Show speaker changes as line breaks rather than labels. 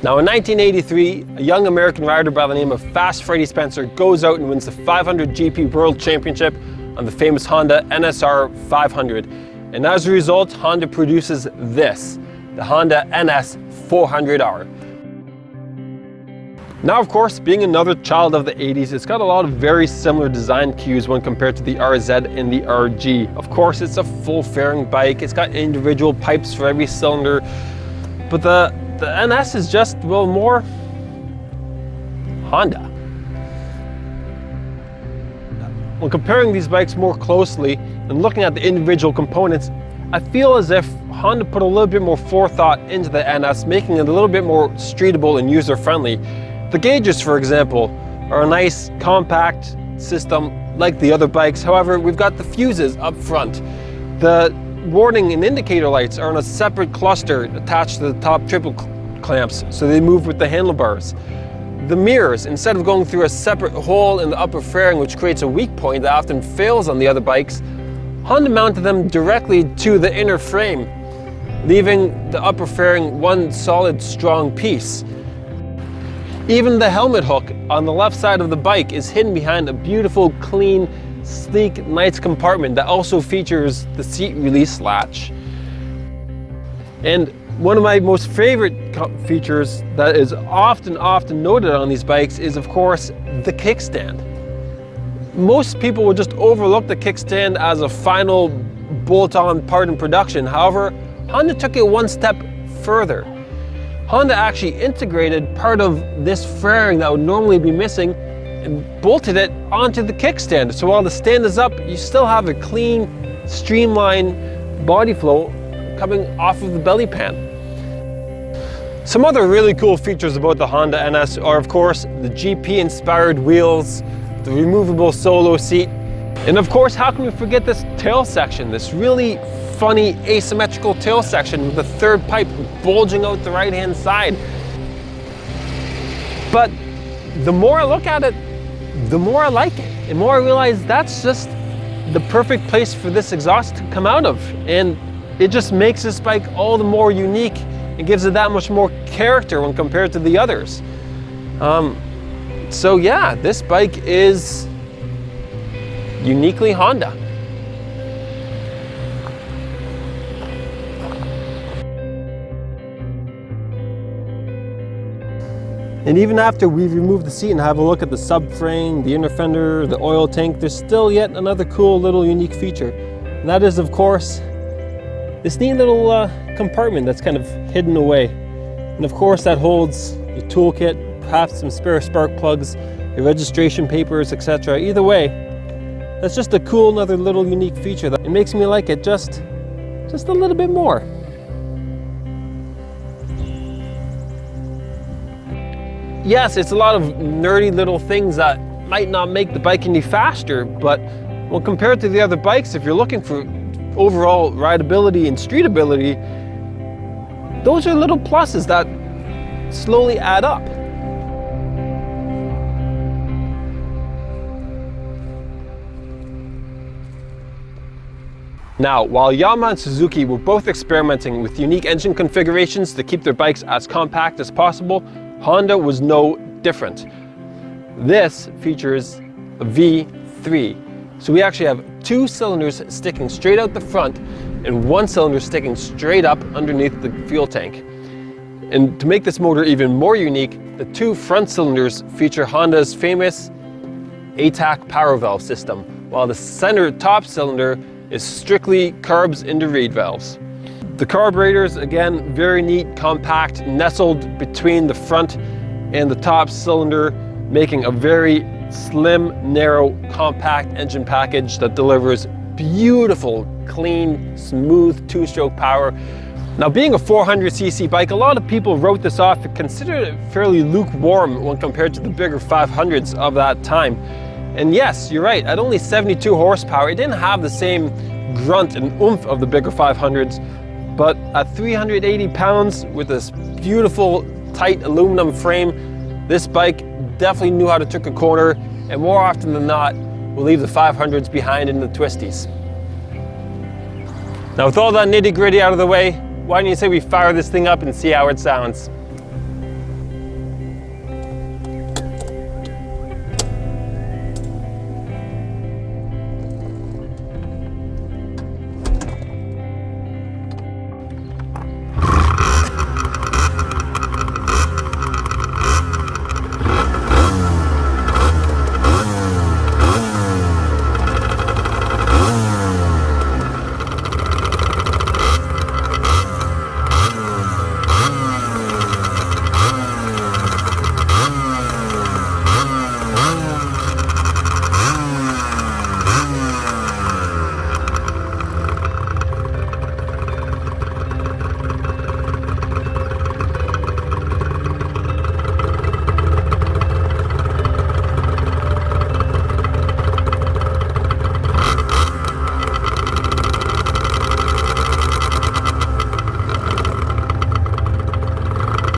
Now in 1983, a young American rider by the name of Fast Freddie Spencer goes out and wins the 500 GP World Championship on the famous Honda NS400R. And as a result, Honda produces this, the Honda NS400R. Now of course, being another child of the 80s, it's got a lot of very similar design cues when compared to the RZ and the RG. Of course, it's a full fairing bike, it's got individual pipes for every cylinder, but the NS is just, well, more Honda. When comparing these bikes more closely and looking at the individual components, I feel as if Honda put a little bit more forethought into the NS, making it a little bit more streetable and user-friendly. The gauges, for example, are a nice compact system like the other bikes. However, we've got the fuses up front. The warning and indicator lights are in a separate cluster attached to the top triple clamps, so they move with the handlebars. The mirrors, instead of going through a separate hole in the upper fairing, which creates a weak point that often fails on the other bikes, Honda mounted them directly to the inner frame, leaving the upper fairing one solid, strong piece. Even the helmet hook on the left side of the bike is hidden behind a beautiful, clean, sleek Knights compartment that also features the seat release latch. And one of my most favorite features that is often noted on these bikes is, of course, the kickstand. Most people would just overlook the kickstand as a final bolt-on part in production. However, Honda took it one step further. Honda actually integrated part of this fairing that would normally be missing and bolted it onto the kickstand. So while the stand is up, you still have a clean, streamlined body flow coming off of the belly pan. Some other really cool features about the Honda NS are, of course, the GP-inspired wheels, the removable solo seat, and of course, how can we forget this tail section, this really funny asymmetrical tail section with the third pipe bulging out the right-hand side. But the more I look at it, the more I like it, and more I realize that's just the perfect place for this exhaust to come out of, and it just makes this bike all the more unique and gives it that much more character when compared to the others. So yeah, this bike is uniquely Honda. And even after we've removed the seat and have a look at the subframe, the inner fender, the oil tank, there's still yet another cool little unique feature. And that is, of course, this neat little compartment that's kind of hidden away. And of course that holds your toolkit, perhaps some spare spark plugs, your registration papers, etc. Either way, that's just a cool another little unique feature that it makes me like it just a little bit more. Yes, it's a lot of nerdy little things that might not make the bike any faster, but when compared to the other bikes, if you're looking for overall rideability and streetability, those are little pluses that slowly add up. Now, while Yamaha and Suzuki were both experimenting with unique engine configurations to keep their bikes as compact as possible, Honda was no different. This features a V3. So we actually have two cylinders sticking straight out the front and one cylinder sticking straight up underneath the fuel tank. And to make this motor even more unique, the two front cylinders feature Honda's famous ATAC power valve system, while the center top cylinder is strictly carbs into reed valves. The carburetors, again, very neat, compact, nestled between the front and the top cylinder, making a very slim, narrow, compact engine package that delivers beautiful, clean, smooth two-stroke power. Now, being a 400cc bike, a lot of people wrote this off and considered it fairly lukewarm when compared to the bigger 500s of that time. And yes, you're right, at only 72 horsepower, it didn't have the same grunt and oomph of the bigger 500s, but at 380 pounds with this beautiful, tight aluminum frame, this bike definitely knew how to trick a corner, and more often than not, will leave the 500s behind in the twisties. Now, with all that nitty-gritty out of the way, why don't you say we fire this thing up and see how it sounds?